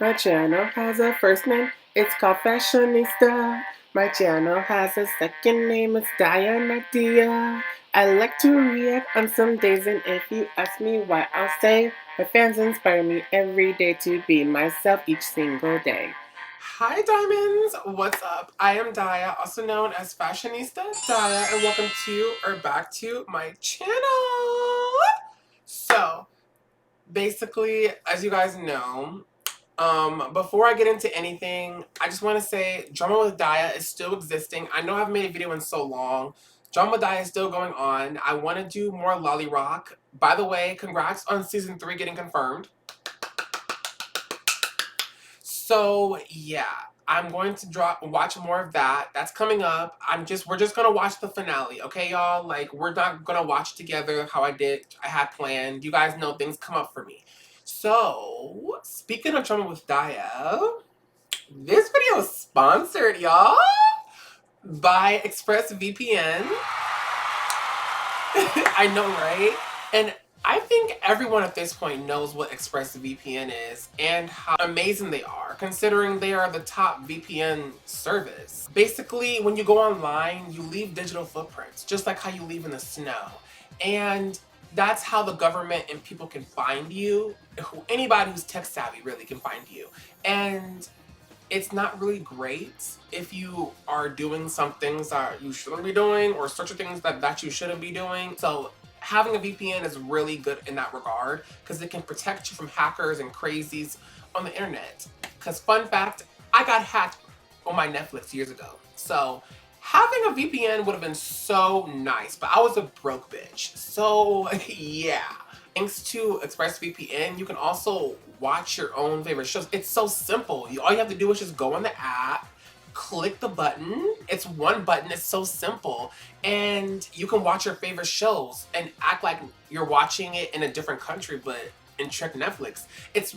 My channel has a first name, it's called Fashionista. My channel has a second name, it's Dia. I like to react on some days, and if you ask me why, I'll say my fans inspire me every day to be myself each single day. Hi Diamonds, what's up? I am Dia, also known as FashionistaDia, and welcome to or back to my channel. So, basically, as you guys know, before I get into anything, I just want to say Drama with Dia is still existing. I know I haven't made a video in so long. Drama with Dia is still going on. I want to do more Lolly Rock. By the way, congrats on season 3 getting confirmed. So yeah, I'm going to watch more of that. That's coming up. We're just gonna watch the finale, okay, y'all? Like, we're not gonna watch together how I had planned. You guys know things come up for me. So, speaking of Drama with Dia, this video is sponsored, y'all, by ExpressVPN. I know, right? And I think everyone at this point knows what ExpressVPN is and how amazing they are, considering they are the top VPN service. Basically, when you go online, you leave digital footprints, just like how you leave in the snow. And that's how the government and people can find you. Anybody who's tech savvy really can find you. And it's not really great if you are doing some things that you shouldn't be doing or searching things that you shouldn't be doing. So having a VPN is really good in that regard because it can protect you from hackers and crazies on the internet. Because fun fact, I got hacked on my Netflix years ago. So having a VPN would have been so nice, but I was a broke bitch. So yeah. Thanks to ExpressVPN, you can also watch your own favorite shows. It's so simple. All you have to do is just go on the app, click the button. It's one button. It's so simple. And you can watch your favorite shows and act like you're watching it in a different country, but in trick Netflix. It's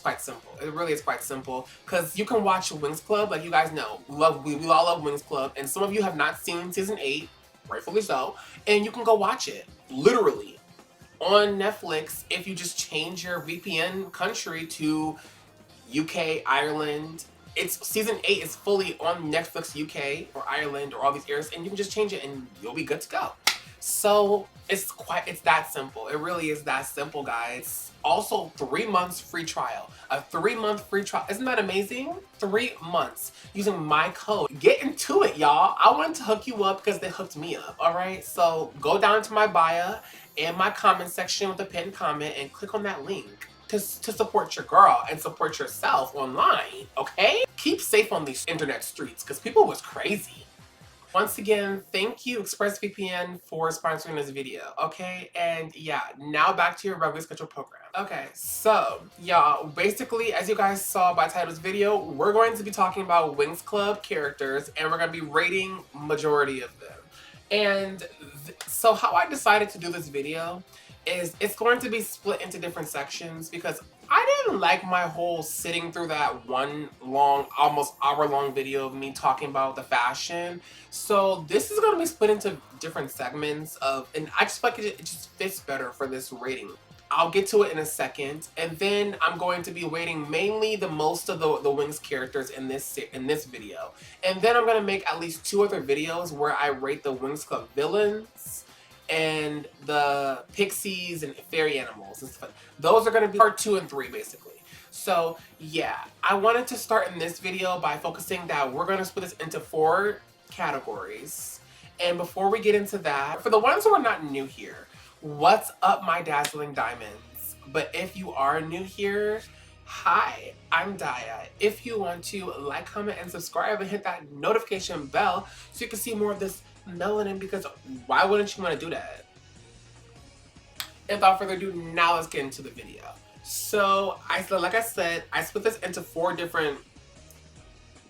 quite simple. It really is quite simple because you can watch Winx Club, like you guys know. We all love Winx Club, and some of you have not seen season 8, rightfully so, and you can go watch it, literally, on Netflix if you just change your VPN country to UK, Ireland. It's season 8 is fully on Netflix UK or Ireland or all these areas, and you can just change it and you'll be good to go. So it's that simple. It really is that simple, guys. Also, 3 months free trial. A 3-month free trial. Isn't that amazing? 3 months using my code. Get into it, y'all. I wanted to hook you up because they hooked me up, all right? So go down to my bio and my comment section with a pinned comment and click on that link to support your girl and support yourself online, okay? Keep safe on these internet streets because people was crazy. Once again, thank you ExpressVPN for sponsoring this video, okay? And yeah, now back to your regularly scheduled program. Okay, so y'all, basically, as you guys saw by the title of this video, we're going to be talking about Winx Club characters and we're going to be rating majority of them. And so how I decided to do this video is it's going to be split into different sections because I didn't like my whole sitting through that one long, almost hour-long video of me talking about the fashion. So this is going to be split into different segments and I just feel like it just fits better for this rating. I'll get to it in a second, and then I'm going to be rating mainly the most of the Winx characters in this video. And then I'm going to make at least 2 other videos where I rate the Winx Club villains and the pixies and fairy animals and stuff. Those are going to be part 2 and 3 basically. So yeah, I wanted to start in this video by focusing that we're going to split this into 4 categories. And before we get into that, for the ones who are not new here, what's up my dazzling diamonds? But if you are new here, hi, I'm Dia. If you want to like, comment, and subscribe and hit that notification bell so you can see more of this melanin, because why wouldn't you want to do that? Without further ado, now let's get into the video. So, like I said, I split this into 4 different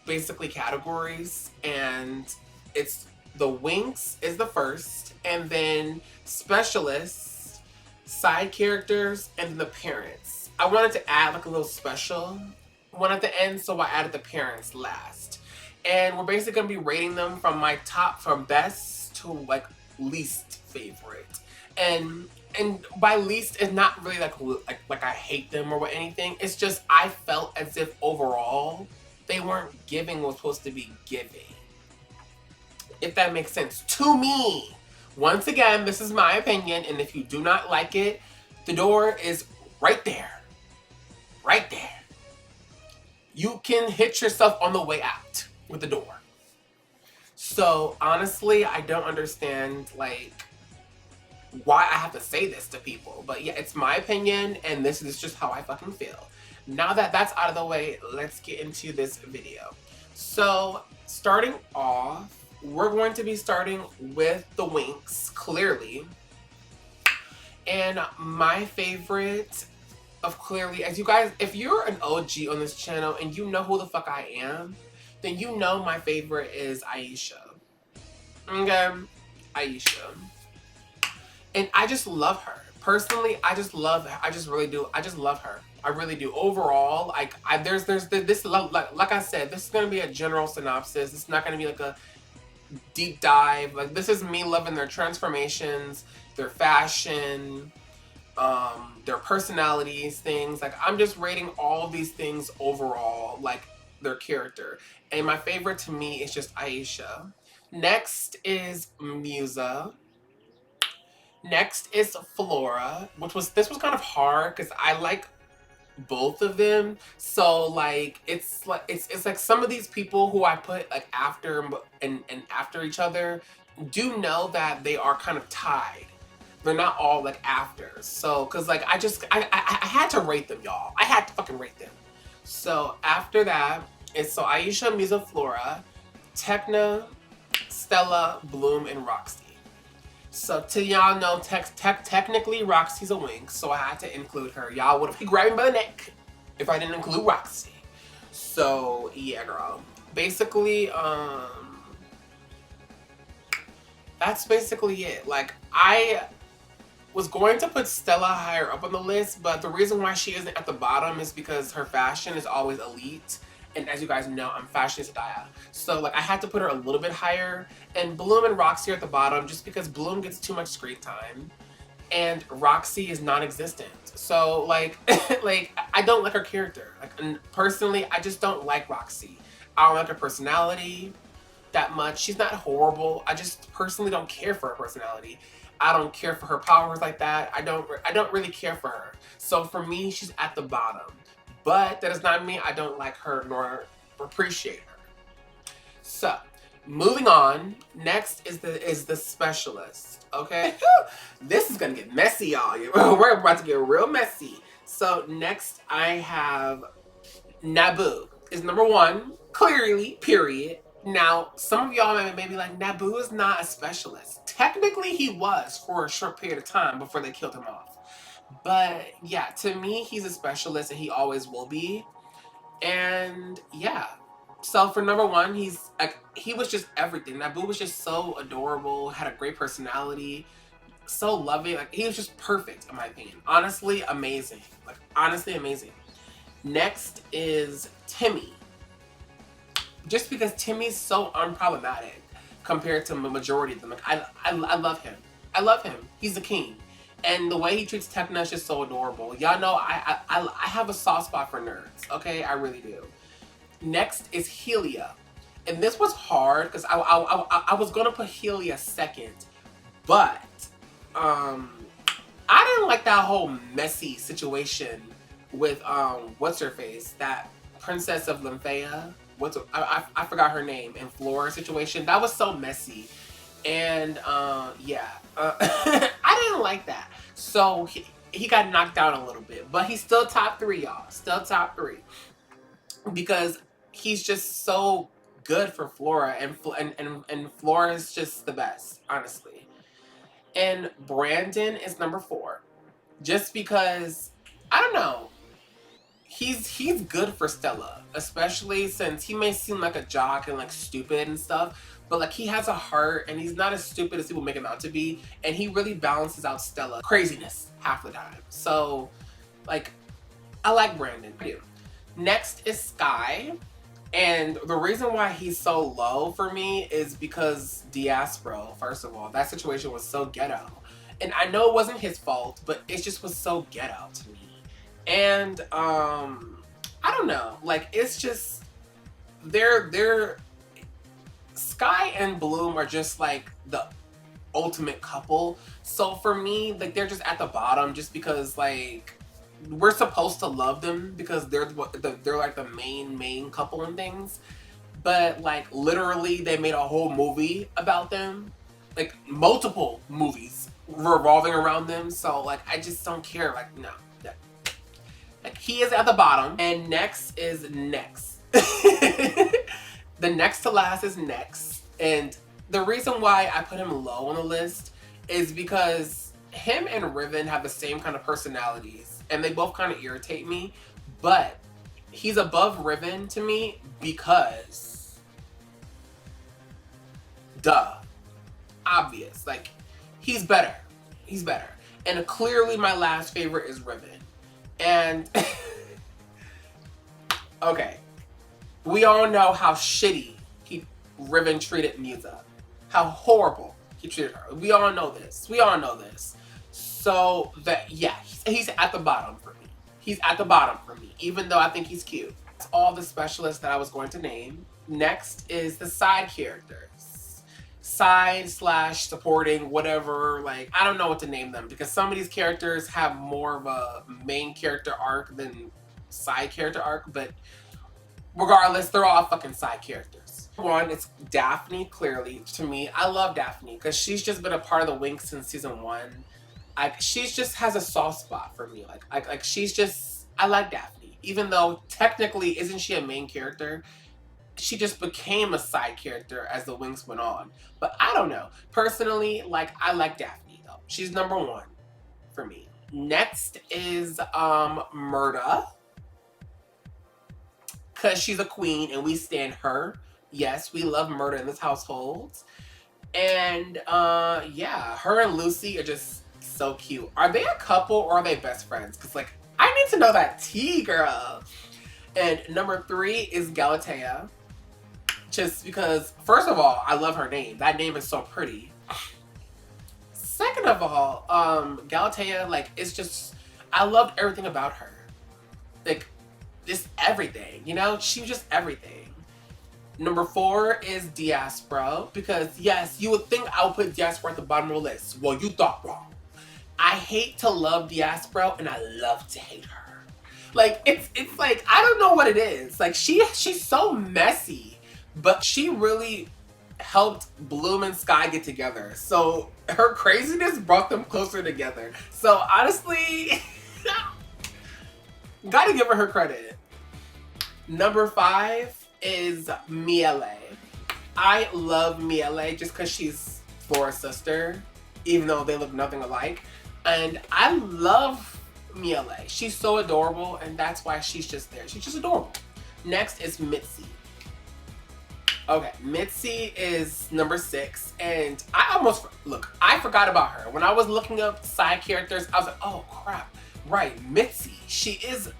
basically categories, and it's the Winx is the first, and then specialists, side characters, and then the parents. I wanted to add like a little special one at the end, so I added the parents last. And we're basically going to be rating them from my top, from best to like least favorite. And and by least, it's not really like I hate them or anything. It's just I felt as if overall they weren't giving what was supposed to be giving. If that makes sense to me. Once again, this is my opinion, and if you do not like it, the door is right there. Right there. You can hit yourself on the way out with the door. So honestly, I don't understand like why I have to say this to people. But yeah, it's my opinion, and this is just how I fucking feel. Now that that's out of the way, let's get into this video. So starting off, we're going to be starting with the Winx, clearly. And my favorite of clearly, as you guys, if you're an OG on this channel and you know who the fuck I am, then you know my favorite is Aisha. Okay? Aisha. And I just love her. Personally, I just love her. I just really do. I just love her. I really do. Overall, like, there's this, like I said, this is going to be a general synopsis. It's not going to be like a deep dive. Like, this is me loving their transformations, their fashion, their personalities, things. Like, I'm just rating all of these things overall, like, their character. And my favorite to me is just Aisha. Next is Musa. Next is Flora, this was kind of hard because I like both of them. So like it's like some of these people who I put like after and after each other do know that they are kind of tied. They're not all like after. So cause like I had to rate them, y'all. I had to fucking rate them. So after that, it's so Aisha, Musa, Flora, Tekna, Stella, Bloom, and Roxy. So to y'all know, technically Roxy's a Winx, so I had to include her. Y'all would have grabbed me by the neck if I didn't include Roxy. So yeah, girl. Basically, that's basically it. Like, I was going to put Stella higher up on the list, but the reason why she isn't at the bottom is because her fashion is always elite. And as you guys know, I'm FashionistaDia. So like I had to put her a little bit higher. And Bloom and Roxy are at the bottom just because Bloom gets too much screen time. And Roxy is non-existent. So like, like I don't like her character. Like personally, I just don't like Roxy. I don't like her personality that much. She's not horrible. I just personally don't care for her personality. I don't care for her powers like that. I don't really care for her. So for me, she's at the bottom. But that does not mean I don't like her nor appreciate her. So, moving on. Next is the specialist. Okay, this is gonna get messy, y'all. We're about to get real messy. So next, I have Naboo. Is number one, clearly. Period. Now, some of y'all may be like, Naboo is not a specialist. Technically, he was for a short period of time before they killed him off. But yeah, to me, he's a specialist and he always will be. And yeah. So for number one, he's like, he was just everything. Naboo was just so adorable, had a great personality, so loving. Like, he was just perfect, in my opinion. Honestly, amazing. Like, honestly, amazing. Next is Timmy. Just because Timmy's so unproblematic compared to the majority of them. Like, I love him. I love him. He's the king. And the way he treats Tekna is just so adorable. Y'all know I have a soft spot for nerds, okay? I really do. Next is Helia. And this was hard because I was going to put Helia second. But I didn't like that whole messy situation with, what's-her-face? That Princess of Lymphea. I forgot her name. And Flora situation. That was so messy. And yeah, I didn't like that. So he got knocked down a little bit, but he's still top 3, y'all. Still top 3 because he's just so good for Flora, and Flora is just the best, honestly. And Brandon is number 4, just because I don't know. He's good for Stella, especially since he may seem like a jock and like stupid and stuff. But like he has a heart and he's not as stupid as people make him out to be. And he really balances out Stella's craziness half the time. So like I like Brandon. I do. Next is Sky. And the reason why he's so low for me is because Diaspro, first of all, that situation was so ghetto. And I know it wasn't his fault, but it just was so ghetto to me. And I don't know, like it's just they're Sky and Bloom are just like the ultimate couple. So for me, like they're just at the bottom just because like we're supposed to love them because they're like the main couple and things. But like literally they made a whole movie about them, like multiple movies revolving around them. So like I just don't care. Like no, like he is at the bottom. And next is Next. The next to last is Next. And the reason why I put him low on the list is because him and Riven have the same kind of personalities and they both kind of irritate me, but he's above Riven to me because duh, obvious, like he's better. And clearly my last favorite is Riven. And okay, we all know how shitty Riven treated Musa. How horrible he treated her. We all know this. So that, yeah, he's at the bottom for me. Even though I think he's cute. That's all the specialists that I was going to name. Next is the side characters. Side / supporting, whatever, like, I don't know what to name them because some of these characters have more of a main character arc than side character arc, but regardless, they're all fucking side characters. One, it's Daphne, clearly. To me, I love Daphne because she's just been a part of the Winx since season 1. She's just has a soft spot for me. Like she's just, I like Daphne. Even though technically, isn't she a main character? She just became a side character as the Winx went on. But I don't know. Personally, like, I like Daphne though. She's number 1 for me. Next is Murda. Because she's a queen and we stand her. Yes, we love Murda in this household. And yeah, her and Lucy are just so cute. Are they a couple or are they best friends? Because like, I need to know that tea, girl. And number 3 is Galatea. Just because, first of all, I love her name. That name is so pretty. Second of all, Galatea, like, it's just, I loved everything about her. Like, just everything, you know? She was just everything. Number 4 is Diaspro, because yes, you would think I would put Diaspro at the bottom of the list. Well, you thought wrong. I hate to love Diaspro and I love to hate her. Like, it's like, I don't know what it is. Like, she's so messy, but she really helped Bloom and Sky get together. So her craziness brought them closer together. So honestly, gotta give her credit. Number 5 is Miele. I love Miele just because she's Flora's sister, even though they look nothing alike. And I love Miele. She's so adorable, and that's why she's just there. She's just adorable. Next is Mitzi. Okay, Mitzi is number 6, and I forgot about her. When I was looking up side characters, I was like, oh crap, right, Mitzi. She is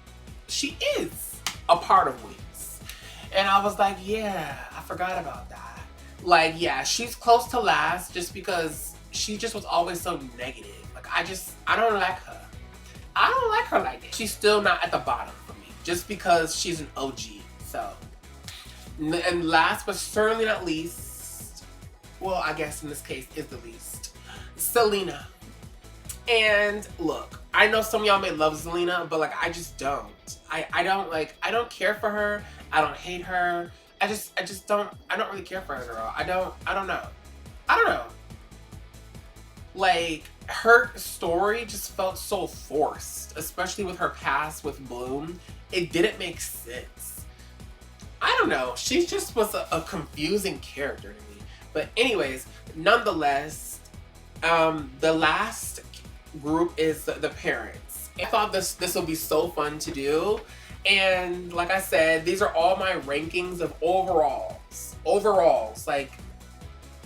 a part of Winx. And I was like, yeah, I forgot about that. Like, yeah, she's close to last just because she just was always so negative. Like, I don't like her. I don't like her like that. She's still not at the bottom for me just because she's an OG, so. And last but certainly not least, well, I guess in this case is the least, Selena. And look, I know some of y'all may love Selena, but like, I just don't. I don't care for her. I don't hate her. I don't really care for her, girl. I don't know. Like, her story just felt so forced, especially with her past with Bloom. It didn't make sense. I don't know. She just was a confusing character to me. But anyways, nonetheless, the last group is the parents. I thought this would be so fun to do. And like I said, these are all my rankings of overalls. Overalls, like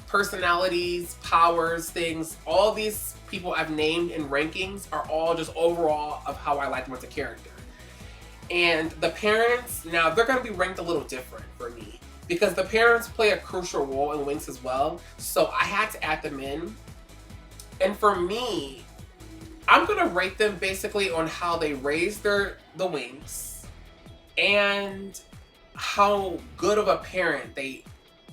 personalities, powers, things. All these people I've named in rankings are all just overall of how I like them as a character. And the parents, now they're going to be ranked a little different for me because the parents play a crucial role in Winx as well. So I had to add them in. And for me, I'm gonna rate them basically on how they raised the Winx and how good of a parent they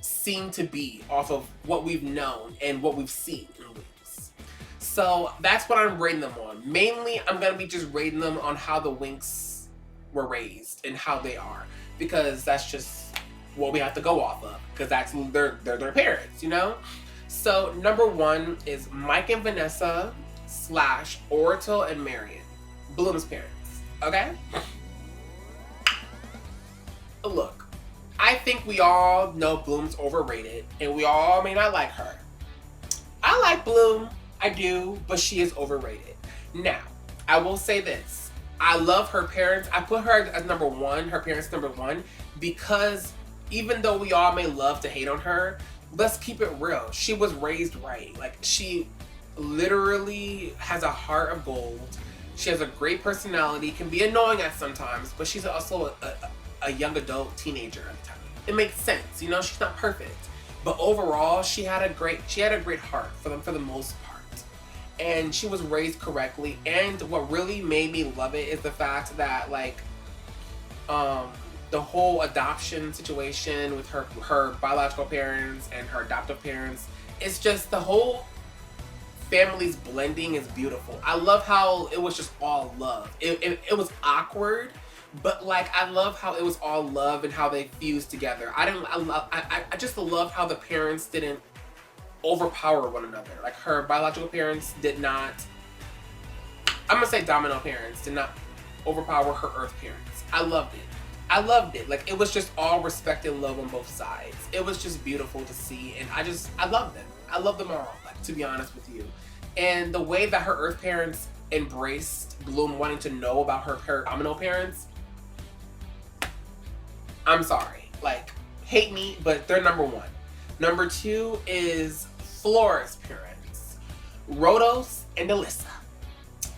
seem to be off of what we've known and what we've seen in Winx. So that's what I'm rating them on. Mainly, I'm gonna be just rating them on how the Winx were raised and how they are, because that's just what we have to go off of, because that's their parents, you know? So number 1 is Mike and Vanessa / Oratal and Marion, Bloom's parents, okay? Look, I think we all know Bloom's overrated, and we all may not like her. I like Bloom, I do, but she is overrated. Now, I will say this. I love her parents. I put her as number 1, her parents number 1, because even though we all may love to hate on her, let's keep it real. She was raised right. Like, she literally has a heart of gold. She has a great personality, can be annoying at sometimes, but she's also a young adult teenager at the time. It makes sense, you know, she's not perfect. But overall, she had a great heart for the most part. And she was raised correctly. And what really made me love it is the fact that, like, the whole adoption situation with her biological parents and her adoptive parents, it's just the whole family's blending is beautiful. I love how it was just all love. It was awkward, but like I love how it was all love and how they fused together. I just love how the parents didn't overpower one another. Like her biological parents did not, I'm gonna say domino parents, did not overpower her earth parents. I loved it. I loved it. Like, it was just all respect and love on both sides. It was just beautiful to see, and I love them. I love them all, like, to be honest with you. And the way that her earth parents embraced Bloom wanting to know about her domino parents, I'm sorry. Like, hate me, but they're number 1. Number 2 is Flora's parents, Rhodos and Alyssa.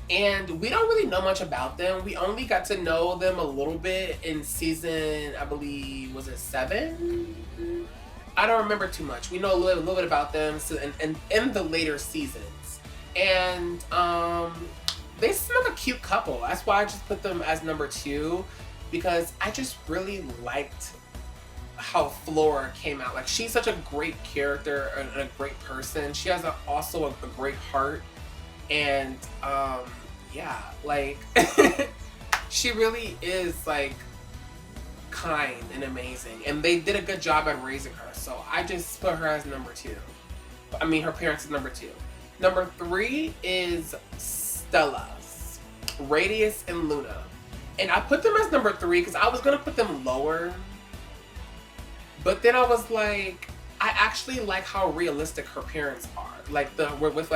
And we don't really know much about them. We only got to know them a little bit in season, I believe, was it 7? I don't remember too much. We know a little bit about them in the later seasons. And they seem like a cute couple. That's why I just put them as number 2, because I just really liked how Flora came out. Like, she's such a great character and a great person. She has also a great heart. And yeah, like she really is like kind and amazing, and they did a good job at raising her. So I just put her as number 2. I mean, her parents is number 2. Number 3 is Stella's, Radius and Luna, and I put them as number 3 because I was gonna put them lower, but then I was like, I actually like how realistic her parents are. Like with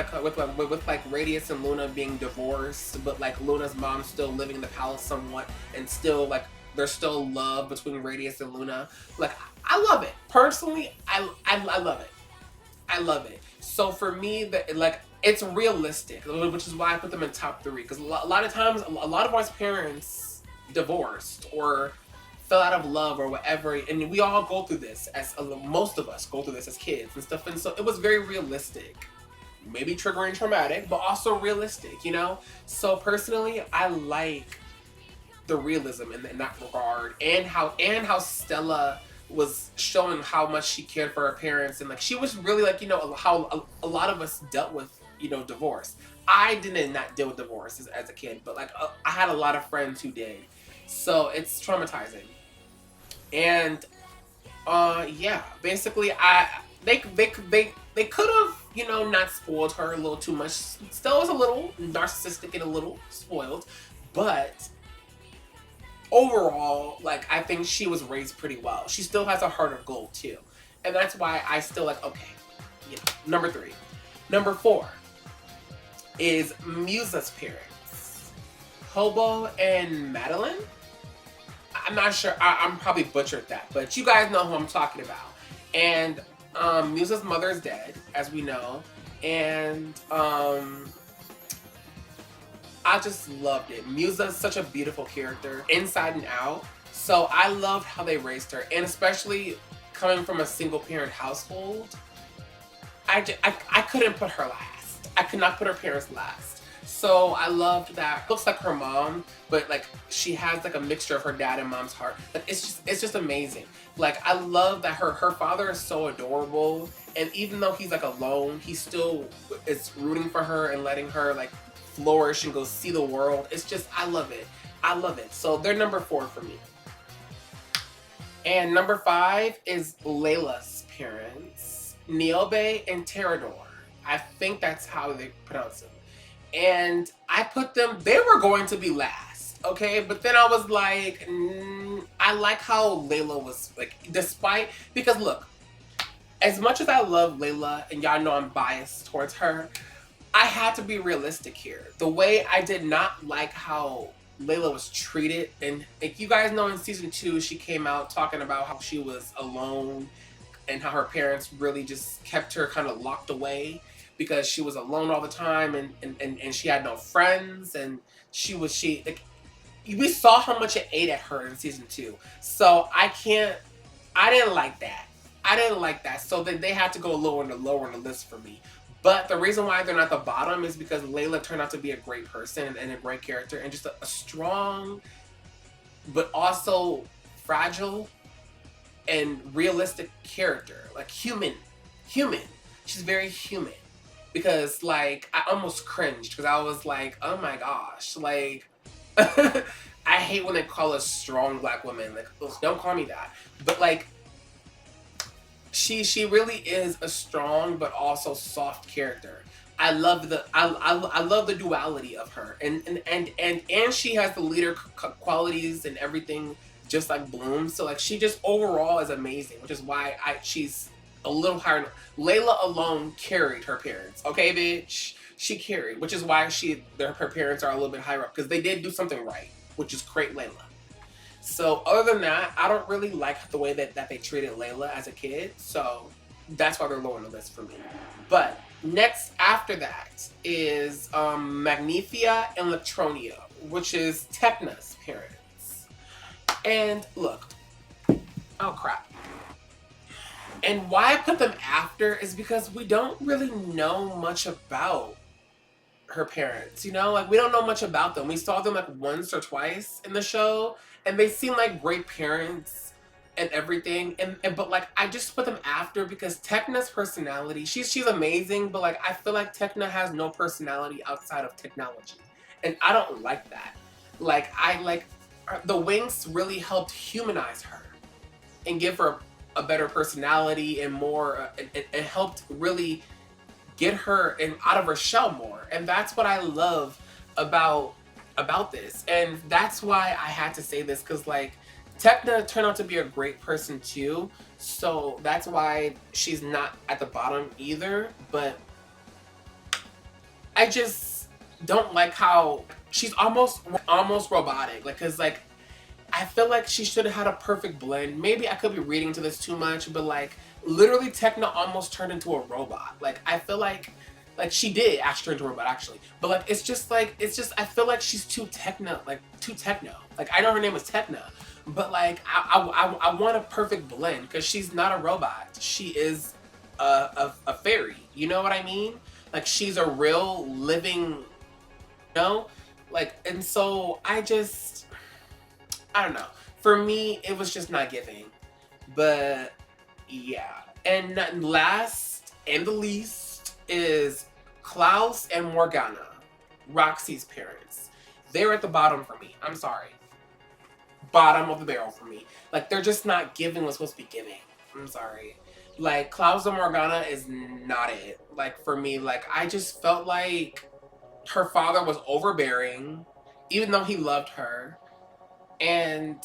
Radius and Luna being divorced, but like Luna's mom still living in the palace somewhat, and still like there's still love between Radius and Luna. Like, I love it. Personally, I love it. I love it. So for me, like, it's realistic, which is why I put them in top 3. Because a lot of times, a lot of our parents divorced or fell out of love or whatever, and we all go through this, as most of us go through this as kids and stuff, and so it was very realistic, maybe triggering traumatic, but also realistic, you know? So personally, I like the realism in that regard, and how Stella was showing how much she cared for her parents, and like she was really like, you know, how a lot of us dealt with, you know, divorce. I did not deal with divorce as a kid, but like I had a lot of friends who did. So it's traumatizing. And yeah, basically they could have, you know, not spoiled her a little too much. Still was a little narcissistic and a little spoiled, but overall, like, I think she was raised pretty well. She still has a heart of gold too. And that's why I still like, okay, you know, number 3. Number 4 is Musa's parents, Hobo and Madeline. I'm not sure, I'm probably butchered that, but you guys know who I'm talking about. And Musa's mother is dead, as we know, and I just loved it. Musa's such a beautiful character, inside and out, so I loved how they raised her, and especially coming from a single parent household, I couldn't put her last. I could not put her parents last. So I loved that. Looks like her mom, but like she has like a mixture of her dad and mom's heart. Like it's just amazing. Like I love that her father is so adorable, and even though he's like alone, he still is rooting for her and letting her like flourish and go see the world. It's just I love it. I love it. So they're number 4 for me. And number 5 is Layla's parents, Niobe and Terador. I think that's how they pronounce them. And I put them, they were going to be last, okay? But then I was like, I like how Layla was, like, despite, because look, as much as I love Layla, and y'all know I'm biased towards her, I had to be realistic here. The way I did not like how Layla was treated, and like you guys know in season 2, she came out talking about how she was alone and how her parents really just kept her kind of locked away because she was alone all the time, and she had no friends, and she like we saw how much it ate at her in season 2. So I didn't like that. I didn't like that. So then they had to go lower and lower on the list for me. But the reason why they're not the bottom is because Layla turned out to be a great person and a great character, and just a strong but also fragile and realistic character. Like human. She's very human. Because like I almost cringed because I was like, oh my gosh, like I hate when they call us strong black women. Like, ugh, don't call me that. But like she really is a strong but also soft character. I love I love the duality of her, and she has the leader qualities and everything, just like Bloom. So like she just overall is amazing, which is why she's a little higher. Layla alone carried her parents. Okay, bitch, she carried, which is why her parents are a little bit higher up because they did do something right, which is great Layla. So other than that, I don't really like the way that they treated Layla as a kid. So that's why they're low on the list for me. But next after that is Magnifia and Electronia, which is Tecna's parents. And look, oh crap. And why I put them after is because we don't really know much about her parents, you know? Like, we don't know much about them. We saw them like once or twice in the show, and they seem like great parents and everything. But like, I just put them after because Tecna's personality, she's amazing, but like, I feel like Tecna has no personality outside of technology. And I don't like that. Like, the Winx really helped humanize her and give her a better personality and more, it helped really get her out of her shell more. And that's what I love about this. And that's why I had to say this, because like Tecna turned out to be a great person too. So that's why she's not at the bottom either. But I just don't like how she's almost robotic. Like, cause like I feel like she should have had a perfect blend. Maybe I could be reading to this too much, but like literally Tecna almost turned into a robot. Like I feel like she did actually turn into a robot actually. But like it's just I feel like she's too techno. Like I know her name is Tecna, but like I want a perfect blend because she's not a robot. She is a fairy. You know what I mean? Like she's a real living, you know? Like, and so I don't know. For me, it was just not giving. But yeah. And last and the least is Klaus and Morgana, Roxy's parents. They're at the bottom for me. I'm sorry. Bottom of the barrel for me. Like, they're just not giving what's supposed to be giving. I'm sorry. Like, Klaus and Morgana is not it. Like, for me, like, I just felt like her father was overbearing, even though he loved her. And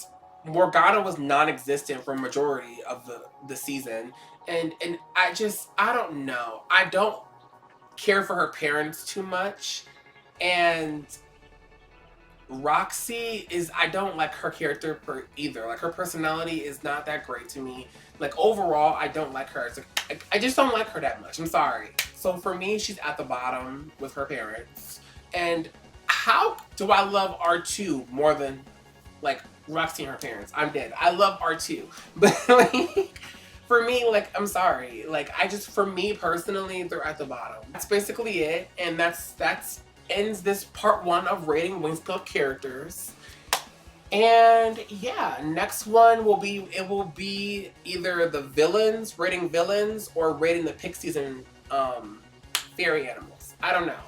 Morgana was non-existent for a majority of the season. And I don't know. I don't care for her parents too much. And Roxy I don't like her character either. Like, her personality is not that great to me. Like, overall, I don't like her. I just don't like her that much. I'm sorry. So for me, she's at the bottom with her parents. And how do I love R2 more than like Roxy and her parents? I'm dead. I love R2. But like, for me, like, I'm sorry. Like, for me personally, they're at the bottom. That's basically it. And that's ends this part 1 of rating Winx Club characters. And yeah, next one will be either the villains, rating villains, or rating the pixies and fairy animals. I don't know,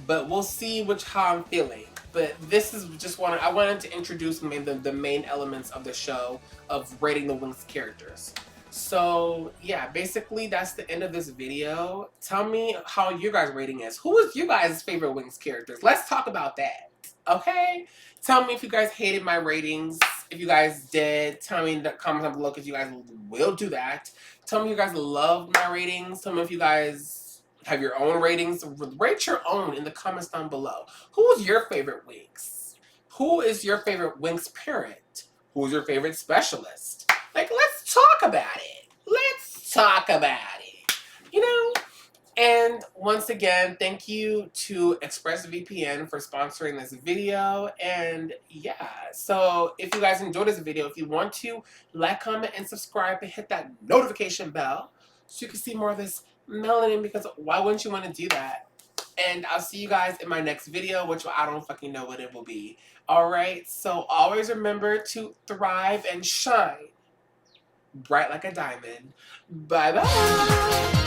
but we'll see how I'm feeling. But this is just I wanted to introduce the main elements of the show of rating the Winx characters. So yeah, basically that's the end of this video. Tell me how your guys' rating is. Who is your guys' favorite Winx characters? Let's talk about that. Okay? Tell me if you guys hated my ratings. If you guys did, tell me in the comments down below because you guys will do that. Tell me if you guys loved my ratings. Tell me if you guys have your own ratings. Rate your own in the comments down below. Who's your favorite Winx? Who is your favorite Winx parent? Who's your favorite specialist? Like, let's talk about it. Let's talk about it. You know? And once again, thank you to ExpressVPN for sponsoring this video. And yeah, so if you guys enjoyed this video, if you want to, like, comment, and subscribe, and hit that notification bell so you can see more of this melanin, because why wouldn't you want to do that? And I'll see you guys in my next video, which I don't fucking know what it will be. Alright, so always remember to thrive and shine bright like a diamond. Bye-bye!